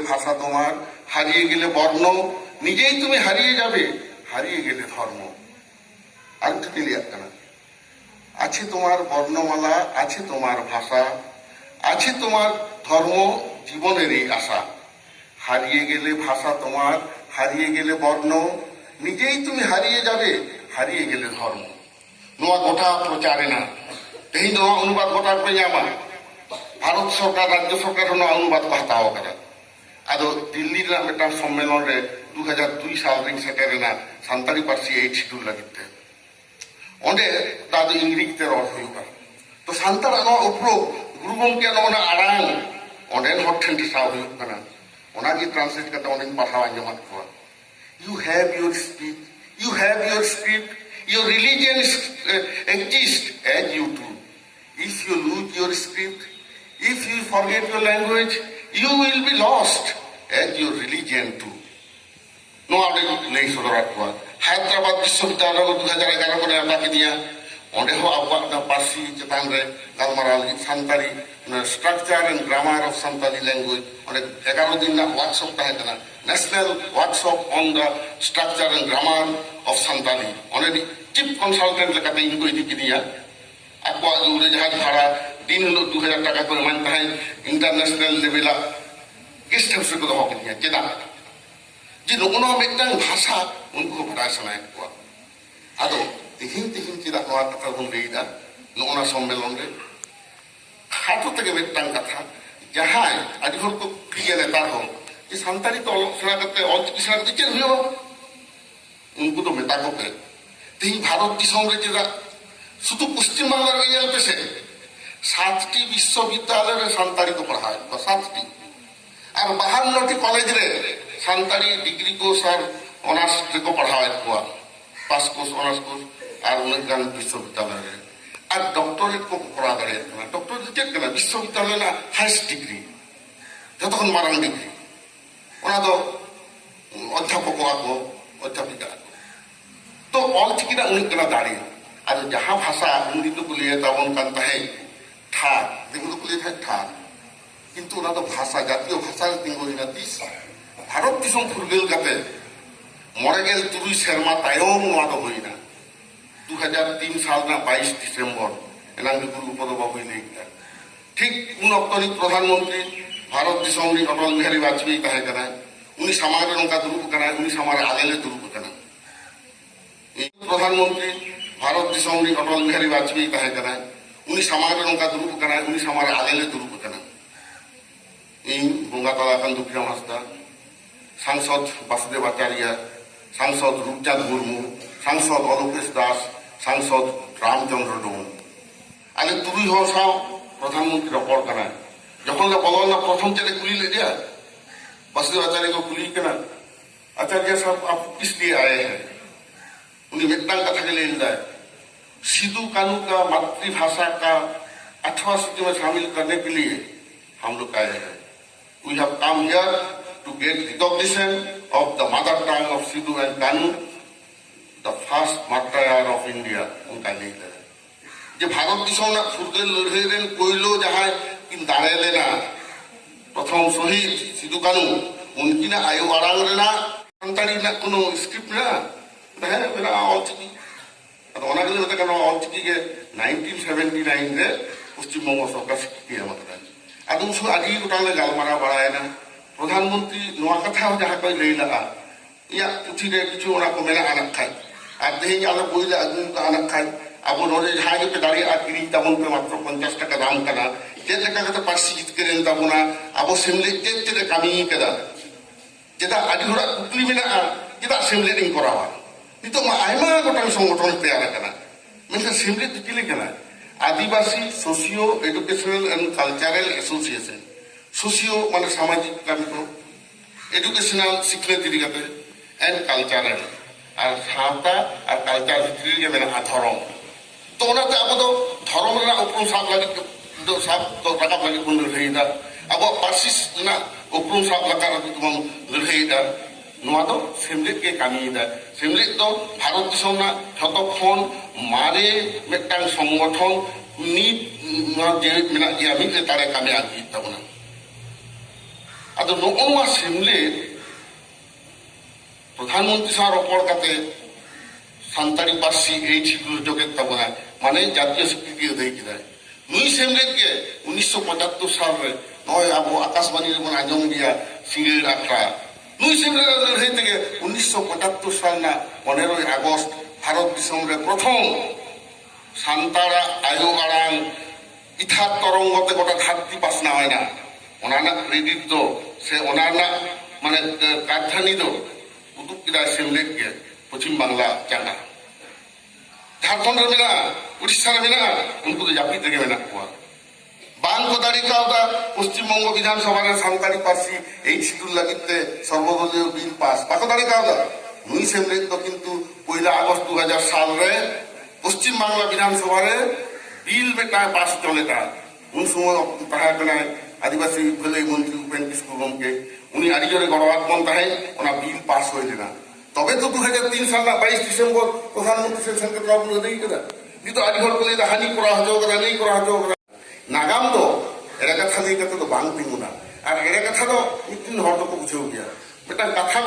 ভাষা তোমার, হারিয়ে গেলে বর্ণ, নিজেই তুমি হারিয়ে যাবে, হারিয়ে গেলে ধর্ম। আরেকটু ক্লিয়ার কেনা আছে তোমার বর্ণমালা, আছে তোমার ভাষা, আছে তোমার ধর্ম, জীবনেরই আশা। হারিয়ে গেলে ভাষা তোমার, হারিয়ে গেলে বর্ণ, নিজেই তুমি হারিয়ে যাবে, হারিয়ে গেলে ধর্ম। নোয়া গোটা প্রচারে না तेज नवा अनुवाद गोटा पे ᱧᱟᱢᱟ भारत सरकार राज्य सरकार ᱦᱚᱸ अनुवाद को हताव करा आदो दिल्ली ᱨᱮᱱᱟᱜ ᱢᱤᱫᱴᱟᱝ सम्मेलन रे 2002 साल ᱨᱤᱧ ᱥᱮᱴᱮᱨᱮᱱᱟ ᱥᱟᱱᱛᱟᱲᱤ ᱯᱟᱹᱨᱥᱤ ᱮᱪ2 ᱞᱟᱹᱜᱤᱫ ᱛᱮ ᱚᱸᱰᱮ ᱫᱟᱫᱚ ᱤᱝᱨᱮᱡᱤ ᱛᱮ ᱨᱚᱲ ᱦᱩᱭᱩᱜᱼᱟ ᱛᱚ ᱥᱟᱱᱛᱟᱲᱟᱜ ᱱᱚᱣᱟ ᱩᱯᱨᱩᱢ ᱜᱩᱨᱩ ᱜᱚᱢᱠᱮ ᱱᱚᱣᱟ ᱟᱲᱟᱝ ᱚᱸᱰᱮᱱ ᱦᱚᱲ ᱴᱷᱮᱱ ᱴᱷᱮᱥᱟᱣ ᱦᱩᱭᱩᱜ ᱠᱟᱱᱟ ᱚᱱᱟᱜᱮ ᱴᱨᱟᱱᱥᱞᱮᱴ ᱠᱟᱛᱮ ᱚᱸᱰᱮᱧ ᱯᱟᱲᱦᱟᱣ ᱟᱸᱡᱚᱢᱟᱫ ᱠᱚᱣᱟ You have your speech, you have your script, your religion exists as you do. If you lose your script, if you forget your language, you will be lost as your religion too. No aade nahi sodarat hua. Hyderabad Vishwavidyalaya ko 2011 ko neta ke diya. Onde ho abba parsi chetan re galmaral Santali structure and grammar of Santali language. Onde 11 din na workshop tahe kana. National workshop on the structure and grammar of Santali. Onde chief consultant lekate ᱤᱧ ᱠᱚ ᱤᱫᱤ ᱠᱤᱫᱤᱧᱟ ᱟᱠᱚᱣᱟᱜ ᱩᱲᱟᱹ ᱡᱟᱦᱟᱡ ᱵᱷᱟᱲᱟ ᱫᱤᱱ ᱦᱤᱞᱳᱜ 2000 টাকা ᱠᱚ ᱮᱢᱟᱧ ᱛᱟᱦᱮᱸᱫ ᱤᱱᱴᱟᱨᱱᱮᱥᱱᱟᱞ ᱞᱮᱵᱮᱞᱟᱜ ᱜᱮᱥᱴ ᱦᱟᱣᱩᱥ ᱨᱮᱠᱚ ᱫᱚᱦᱚ ᱠᱤᱫᱤᱧᱟ ᱪᱮᱫᱟᱜ ᱡᱮ ᱱᱚᱜᱼᱚ ᱱᱚᱣᱟ ᱢᱤᱫᱴᱟᱝ ᱵᱷᱟষᱟ ᱩᱱᱠᱩ ᱵᱟᱰᱟᱭ ᱥᱟᱱᱟᱭᱮᱫ ᱠᱚᱣᱟ ᱟᱫᱚ ᱛᱤᱦᱤᱧ ᱪᱮᱫᱟᱜ ᱱᱚᱣᱟ ᱠᱟᱛᱷᱟ ᱵᱚᱱ ᱞᱟᱹᱭᱫᱟ ᱱᱚᱜᱼᱚ ᱱᱚᱣᱟ ᱥᱚᱢᱢᱮᱞᱚᱱ ᱨᱮ ᱠᱷᱟᱴᱚ ᱛᱮᱜᱮ ᱢᱤᱫᱴᱟᱝ ᱠᱟᱛᱷᱟ ᱡᱟᱦᱟᱸᱭ ᱟᱹᱰᱤ ᱦᱚᱲ ᱠᱚ ᱠᱩᱞᱤᱭᱟ ᱱᱮᱛᱟᱨ ᱦᱚᱸ ᱡᱮ ᱥᱟᱱᱛᱟᱲᱤ ᱛᱮ ᱚᱞᱚᱜ ᱥᱮᱬᱟ ᱠᱟᱛᱮ ᱚᱞᱪᱤᱠᱤ ᱥᱮᱬᱟ ᱠᱟᱛᱮ ᱪᱮᱫ ᱦᱩᱭᱩᱜᱼᱟ उनको तो मेता को पे तीन भारत की समृद्धि शुद्ध पश्चिम बांग्ला में पे से 7टी विश्वविद्यालय में संताली को पढ़ाए 7टी और 52टी कॉलेज रे संताली डिग्री कोर्स और ऑनर्स को पढ़ाए हुआ पास कोर्स ऑनर्स कोर्स और उनका विश्वविद्यालय रे और डॉक्टरेट को पढ़ा करे डॉक्टरेट चेक करना विश्वविद्यालय ना हाईएस्ट डिग्री जो तो मारंग डिग्री उन्हें तो अध्यापक को अध्यापिका तो ऑलचिकी ना उन्हीं कना दाड़ी आज जहाँ भाषा उन्हीं तो कुलिये तावन करता है ठाक देखो तो कुलिये था किंतु ना तो भाषा जातीय भाषा तिंगो ही ना तीस भारत दिसों फुर्गेल करते मॉडल तुरुई शर्मा तायों ना तो हुई ना 2003 साल ना 22 दिसंबर एनांगे गुरु पदोबाबू ने ठीक उन अक्टोरी प्रधानमंत्री भारत दिसों में अटल बिहारी वाजपेयी कहे करना उन्हीं समाज में उनका दुरुप करना उन्हीं समाज आगे ले दुरुप करना प्रधानमंत्री भारत दिसों में अटल बिहारी वाजपेयी कहे करना उन्हीं समाज में उनका दुरुप करना उन्हीं समाज आगे ले दुरुप करना इन बोंगा तलाकन दुखिया हांसदा सांसद वासुदेव आचार्य सांसद रूपचांद मुर्मू सांसद अलोकेश दास सांसद रामचंद्र डोम आगे तुरुई हो साव प्रधानमंत्री रपड़ करना जखन ला बलल ना प्रथम चले कुली ले दिया वासुदेव आचार्य को कुली करना आचार्य साहब आप किस लिए आए हैं उन्हें मिट्टांग कथा के लिए है सिद्धू कानू का मातृभाषा का 8वां सूची में शामिल करने के लिए हम लोग आए हैं we have come here to get recognition of the mother tongue of Sidhu and Kanhu the first martyr of India उनका नहीं है जो भारत दिसों ना फुर्गेल लड़ाई रे कोयलो जहां किन दाड़े लेना प्रथम शहीद सिद्धू कानू उनकी ना आयु आड़ांग रेना संताड़ी ना कोनो स्क्रिप्ट ना है मेरा ऑलचिकी तो ओना के होते कनो ऑलचिकी के 1979 रे पश्चिम बंग सरकार स्वीकृति मतलब आदु सु आदि गोटाले गालमारा बड़ाय ना प्रधानमंत्री नोआ कथा जहां कोई ले लगा या पुथी रे किछु ओना को मेना आनक खाय आ देही आलो बोइले आगु को आनक खाय अब नोरे जहां के दाड़ी आ किरी तमन पे मात्र 50 টাকা दाम कना जे लेका के पार्सी जित करेन तबना अब सेमले ते कामी केदा जेदा आदि होरा कुकली मेना जेदा सेमले दिन करावा itu mah aima gotang संगठन तैयार करना मतलब सिमले दिखले करना Adivasi socio educational and cultural association socio माने सामाजिक काम को एजुकेशनल शिक्षण दिरी करते एंड कल्चरल और सावता और कल्चर दिरी के मेना धर्म तो ओनाते अब तो धर्म रा उपरुम साब लगी तो साब तो रकाब लगी बन रहीदा अब पार्सिस ना उपरुम साब लगा तुम लड़ाईदा नोआ तो सेमलेट के कामी दा सेमलेट तो भारत दिसों ना हतो फोन मारे मेटांग संगठन नी ना जे मेना जे आमी के तारे कामी आगी तबना ᱟᱫᱚ ᱱᱚᱜᱼᱚ ᱱᱚᱣᱟ ᱥᱮᱢᱞᱮᱫ ᱯᱨᱚᱫᱷᱟᱱᱢᱚন্ত্রী ᱥᱟᱶ ᱨᱚᱯᱚᱲ ᱠᱟᱛᱮ ᱥᱟᱱᱛᱟᱲᱤ ᱯᱟᱹᱨᱥᱤ এই ᱥᱤᱠᱩᱨ ᱡᱚᱜᱮᱫ ᱛᱟᱵᱚᱱᱟ ᱢᱟᱱᱮ ᱡᱟᱛᱤᱭᱚ স্বীকৃতি ᱟᱹᱫᱟᱹᱭ ᱠᱮᱫᱟᱭ ᱱᱩᱭ ᱥᱮᱢᱞᱮᱫ ᱜᱮ 1975 ᱥᱟᱞᱨᱮ ᱱᱚᱜᱼᱚᱭ ᱟᱵᱚ ᱟᱠᱟশবাণী ᱨᱮᱵᱚᱱ ᱟᱸᱡᱚᱢ ᱜᱮᱭᱟ ᱥᱤᱸᱜᱟᱹᱲ ᱟᱠᱷᱲᱟ ᱱᱩᱭ ᱥᱮᱢᱞᱮᱫ ᱞᱟᱹᱲᱦᱟᱹᱭ ᱛᱮᱜᱮ 1975 ᱥᱟᱞ ᱨᱮᱱᱟᱜ 15 আগস্ট ভারত দিশম রে প্রথম সান্তাড়া আয়ো আড়াং ইথার তরঙ্গতে গোটা ধারতি পাসনা হয় না ওনার ক্রেডিট দো সে ওনার মানে রাজধানী দো উদুগ কিদায় সেমলেদ গে পশ্চিম বাংলা জায়গা ঝাড়খণ্ড রে মেনা উড়িষ্যা রে মেনা উनको তো জাপিত রেগে মেনা কোয়া বাং কো দাড়ি কাওদা পশ্চিমবঙ্গ বিধানসভা রে সান্তাড়ি পার্সি এই শিডিউল লাগিতে সর্বদলীয় বিল পাস বাকো দাড়ি কাওদা নুই সেমলেদ তো কিন্তু 1 আগস্ট 2000 সাল রে পশ্চিম বাংলা বিধানসভা রে বিল বেটায় পাস চলেটা উন সময় তাহা কনায় আদিবাসী ভেলাই মন্ত্রী উপেন কিসকু গমকে উনি আদি জোরে গণমাধ্যম তাহে ওনা বিল পাস হয়ে না তবে তো 2003 সাল না 22 ডিসেম্বর প্রধানমন্ত্রী সে সংকট বাবু দেই কেদা কিন্তু আদি হল কলে হানি করা হজো করা নেই করা হজো নাগাম তো এরা কথা দেই কত তো বাং তিঙ্গুনা আর এরা কথা তো ইতিন হর তো বুঝেও গিয়া বেটা কথা